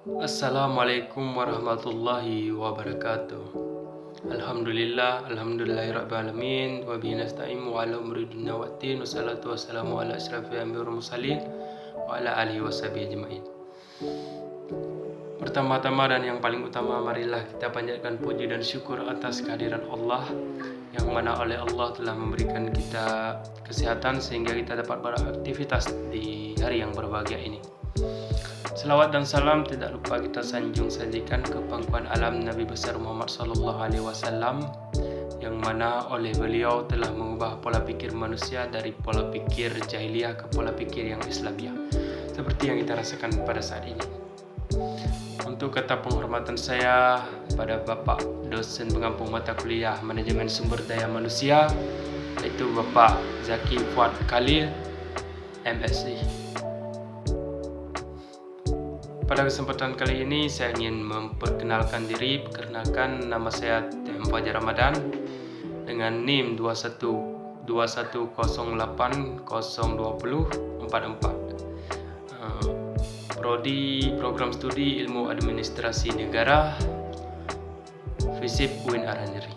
Assalamualaikum warahmatullahi wabarakatuh. Alhamdulillahirrabbilalamin. Wa bihi nasta'inu ala umuri dunya waddin. Wassalatu wassalamu ala asyrafil anbiya'i wal mursalin wa ala alihi washabihi ajmain. Pertama-tama dan yang paling utama, marilah kita panjatkan puji dan syukur atas kehadiran Allah, yang mana oleh Allah telah memberikan kita kesehatan sehingga kita dapat beraktivitas di hari yang berbahagia ini. Selawat dan salam tidak lupa kita sanjung sajikan ke pangkuan alam Nabi besar Muhammad sallallahu alaihi wasallam, yang mana oleh beliau telah mengubah pola pikir manusia dari pola pikir jahiliyah ke pola pikir yang Islamiah, seperti yang kita rasakan pada saat ini. Untuk kata penghormatan saya pada Bapak dosen pengampu mata kuliah Manajemen Sumber Daya Manusia, yaitu Bapak Zaki Fuad Khalil, MSc. Pada kesempatan kali ini saya ingin memperkenalkan diri. Perkenalkan, nama saya TM Fajar Ramadan dengan NIM 2120802044. Prodi Program Studi Ilmu Administrasi Negara, FISIP UIN Aranjeri.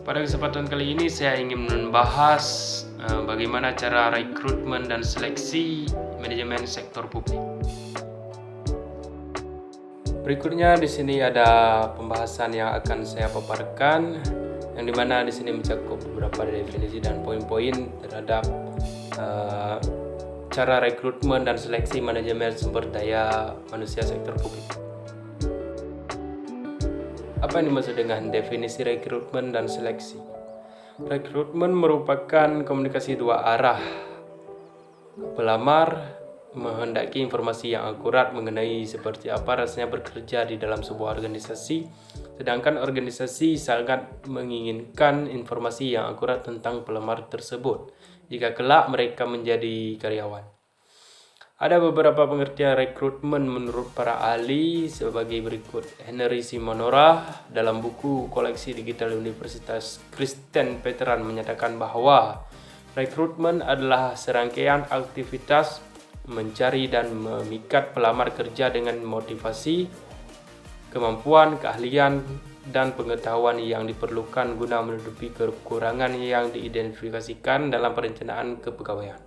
Pada kesempatan kali ini saya ingin membahas bagaimana cara rekrutmen dan seleksi manajemen sektor publik. Berikutnya di sini ada pembahasan yang akan saya paparkan, yang dimana di sini mencakup beberapa definisi dan poin-poin terhadap cara rekrutmen dan seleksi manajemen sumber daya manusia sektor publik. Apa yang dimaksud dengan definisi rekrutmen dan seleksi? Rekrutmen merupakan komunikasi dua arah. Pelamar menghendaki informasi yang akurat mengenai seperti apa rasanya bekerja di dalam sebuah organisasi, sedangkan organisasi sangat menginginkan informasi yang akurat tentang pelamar tersebut jika kelak mereka menjadi karyawan. Ada beberapa pengertian rekrutmen menurut para ahli sebagai berikut. Henry Simonora dalam buku koleksi digital Universitas Kristen Veteran menyatakan bahwa rekrutmen adalah serangkaian aktivitas mencari dan memikat pelamar kerja dengan motivasi, kemampuan, keahlian, dan pengetahuan yang diperlukan guna menutupi kekurangan yang diidentifikasikan dalam perencanaan kepegawaian.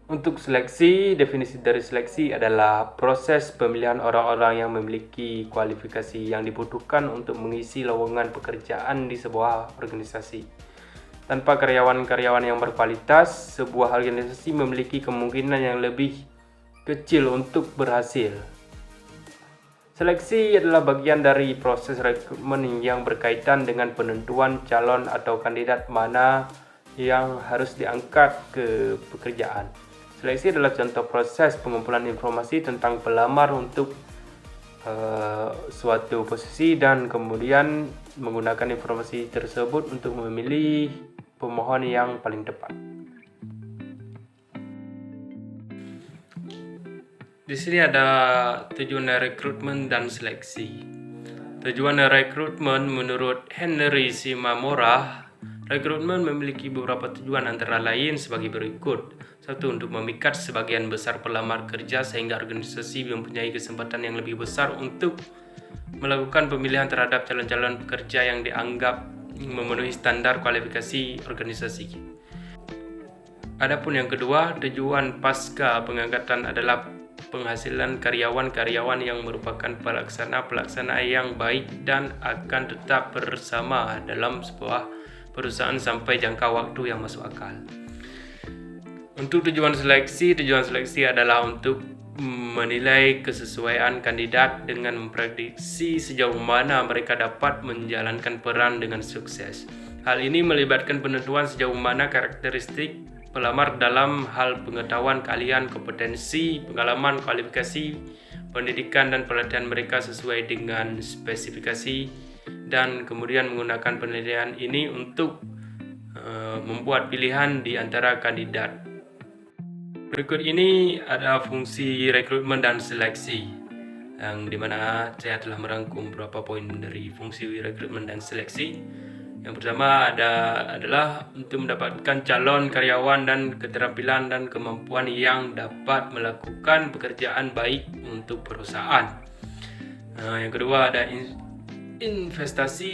Untuk seleksi, definisi dari seleksi adalah proses pemilihan orang-orang yang memiliki kualifikasi yang dibutuhkan untuk mengisi lowongan pekerjaan di sebuah organisasi. Tanpa karyawan-karyawan yang berkualitas, sebuah organisasi memiliki kemungkinan yang lebih kecil untuk berhasil. Seleksi adalah bagian dari proses rekrutmen yang berkaitan dengan penentuan calon atau kandidat mana yang harus diangkat ke pekerjaan. Seleksi adalah contoh proses pengumpulan informasi tentang pelamar untuk suatu posisi dan kemudian menggunakan informasi tersebut untuk memilih pemohon yang paling tepat. Di sini ada tujuan rekrutmen dan seleksi. Tujuan rekrutmen menurut Henry Simamora, rekrutmen memiliki beberapa tujuan antara lain sebagai berikut. 1. Untuk memikat sebagian besar pelamar kerja sehingga organisasi mempunyai kesempatan yang lebih besar untuk melakukan pemilihan terhadap calon-calon pekerja yang dianggap memenuhi standar kualifikasi organisasi. Adapun yang kedua, tujuan pasca pengangkatan adalah penghasilan karyawan-karyawan yang merupakan pelaksana-pelaksana yang baik dan akan tetap bersama dalam sebuah perusahaan sampai jangka waktu yang masuk akal. Untuk tujuan seleksi adalah untuk menilai kesesuaian kandidat dengan memprediksi sejauh mana mereka dapat menjalankan peran dengan sukses. Hal ini melibatkan penentuan sejauh mana karakteristik pelamar dalam hal pengetahuan, keahlian, kompetensi, pengalaman, kualifikasi, pendidikan, dan pelatihan mereka sesuai dengan spesifikasi, dan kemudian menggunakan penilaian ini untuk membuat pilihan di antara kandidat. Berikut ini ada fungsi rekrutmen dan seleksi, yang dimana saya telah merangkum beberapa poin dari fungsi rekrutmen dan seleksi. Yang pertama adalah untuk mendapatkan calon karyawan dan keterampilan dan kemampuan yang dapat melakukan pekerjaan baik untuk perusahaan. Yang kedua ada investasi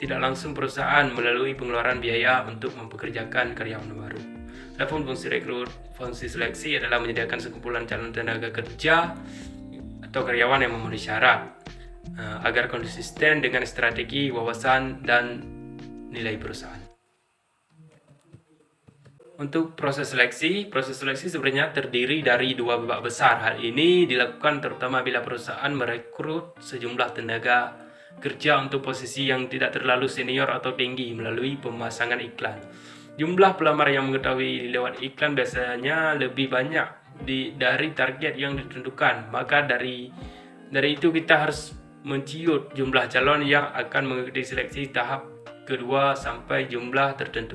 tidak langsung perusahaan melalui pengeluaran biaya untuk mempekerjakan karyawan baru. Adapun fungsi seleksi adalah menyediakan sekumpulan calon tenaga kerja atau karyawan yang memenuhi syarat agar konsisten dengan strategi, wawasan, dan nilai perusahaan. Untuk proses seleksi sebenarnya terdiri dari dua babak besar. Hal ini dilakukan terutama bila perusahaan merekrut sejumlah tenaga kerja untuk posisi yang tidak terlalu senior atau tinggi melalui pemasangan iklan. Jumlah pelamar yang mengetahui lewat iklan biasanya lebih banyak dari target yang ditentukan. Maka dari itu kita harus menciut jumlah calon yang akan mengikuti seleksi tahap kedua sampai jumlah tertentu.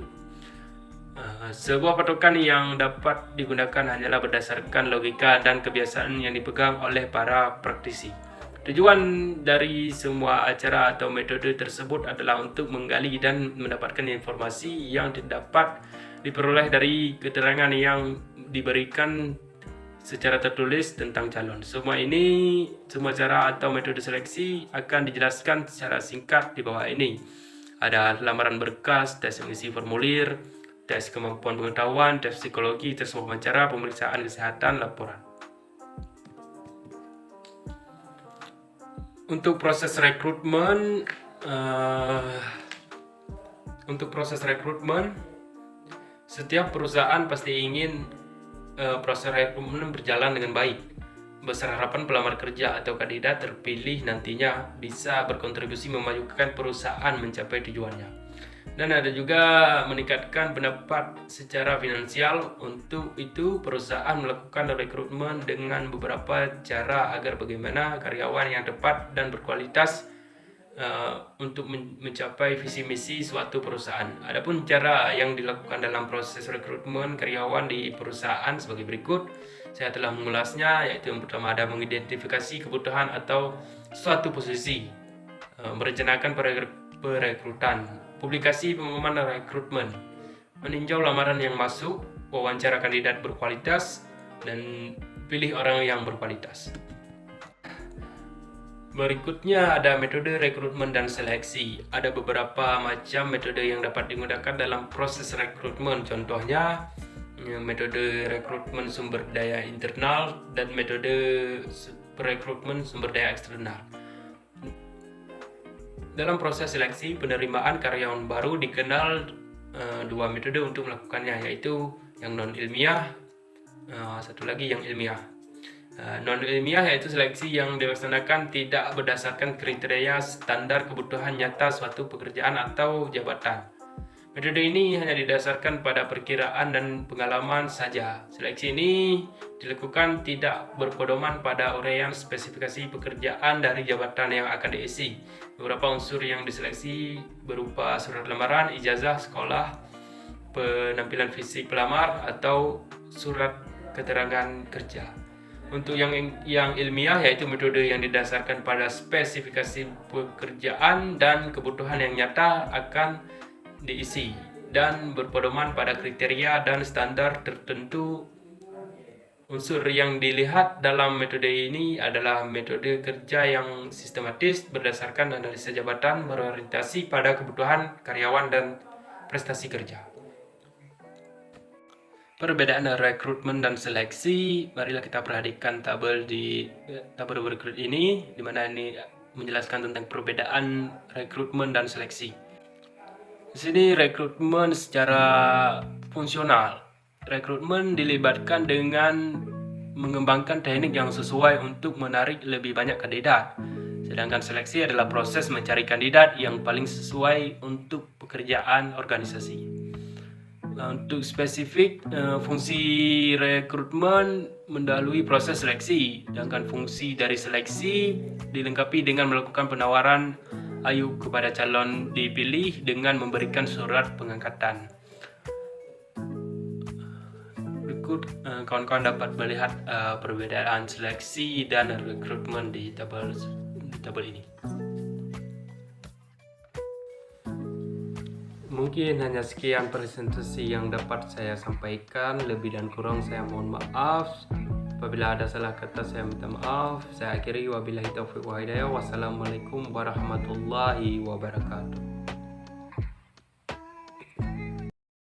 Sebuah patokan yang dapat digunakan hanyalah berdasarkan logika dan kebiasaan yang dipegang oleh para praktisi. Tujuan dari semua acara atau metode tersebut adalah untuk menggali dan mendapatkan informasi yang dapat diperoleh dari keterangan yang diberikan secara tertulis tentang calon. Semua cara atau metode seleksi akan dijelaskan secara singkat di bawah ini. Ada lamaran berkas, tes mengisi formulir, tes kemampuan pengetahuan, tes psikologi, tes wawancara, pemeriksaan kesehatan, laporan. Untuk proses rekrutmen, setiap perusahaan pasti ingin proses rekrutmen berjalan dengan baik. Besar harapan pelamar kerja atau kandidat terpilih nantinya bisa berkontribusi memajukan perusahaan mencapai tujuannya. Dan ada juga meningkatkan pendapat secara finansial. Untuk itu perusahaan melakukan rekrutmen dengan beberapa cara agar bagaimana karyawan yang tepat dan berkualitas untuk mencapai visi misi suatu perusahaan. Adapun cara yang dilakukan dalam proses rekrutmen karyawan di perusahaan sebagai berikut. Saya telah mengulasnya, yaitu yang pertama ada mengidentifikasi kebutuhan atau suatu posisi, merencanakan perekrutan, publikasi pengumuman rekrutmen, meninjau lamaran yang masuk, wawancara kandidat berkualitas, dan pilih orang yang berkualitas. Berikutnya ada metode rekrutmen dan seleksi. Ada beberapa macam metode yang dapat digunakan dalam proses rekrutmen. Contohnya metode rekrutmen sumber daya internal dan metode rekrutmen sumber daya eksternal. Dalam proses seleksi penerimaan karyawan baru dikenal dua metode untuk melakukannya, yaitu yang non-ilmiah, satu lagi yang ilmiah. Non-ilmiah yaitu seleksi yang dilaksanakan tidak berdasarkan kriteria standar kebutuhan nyata suatu pekerjaan atau jabatan. Metode ini hanya didasarkan pada perkiraan dan pengalaman saja. Seleksi ini dilakukan tidak berpedoman pada uraian spesifikasi pekerjaan dari jabatan yang akan diisi. Beberapa unsur yang diseleksi berupa surat lamaran, ijazah sekolah, penampilan fisik pelamar, atau surat keterangan kerja. Untuk yang ilmiah yaitu metode yang didasarkan pada spesifikasi pekerjaan dan kebutuhan yang nyata akan diisi dan berpedoman pada kriteria dan standar tertentu. Unsur yang dilihat dalam metode ini adalah metode kerja yang sistematis berdasarkan analisa jabatan berorientasi pada kebutuhan karyawan dan prestasi kerja. Perbedaan rekrutmen dan seleksi, marilah kita perhatikan tabel berikut ini, di mana ini menjelaskan tentang perbedaan rekrutmen dan seleksi. Di sini rekrutmen secara fungsional. Rekrutmen dilibatkan dengan mengembangkan teknik yang sesuai untuk menarik lebih banyak kandidat. Sedangkan seleksi adalah proses mencari kandidat yang paling sesuai untuk pekerjaan organisasi. Untuk spesifik, fungsi rekrutmen mendahului proses seleksi, sedangkan fungsi dari seleksi dilengkapi dengan melakukan penawaran ayu kepada calon dipilih dengan memberikan surat pengangkatan. Berikut kawan-kawan dapat melihat perbedaan seleksi dan rekrutmen di tabel ini. Mungkin hanya sekian presentasi yang dapat saya sampaikan. Lebih dan kurang saya mohon maaf. Apabila ada salah kata saya minta maaf. Saya akhiri wabillahi taufiq wa hidayah. Wassalamualaikum warahmatullahi wabarakatuh.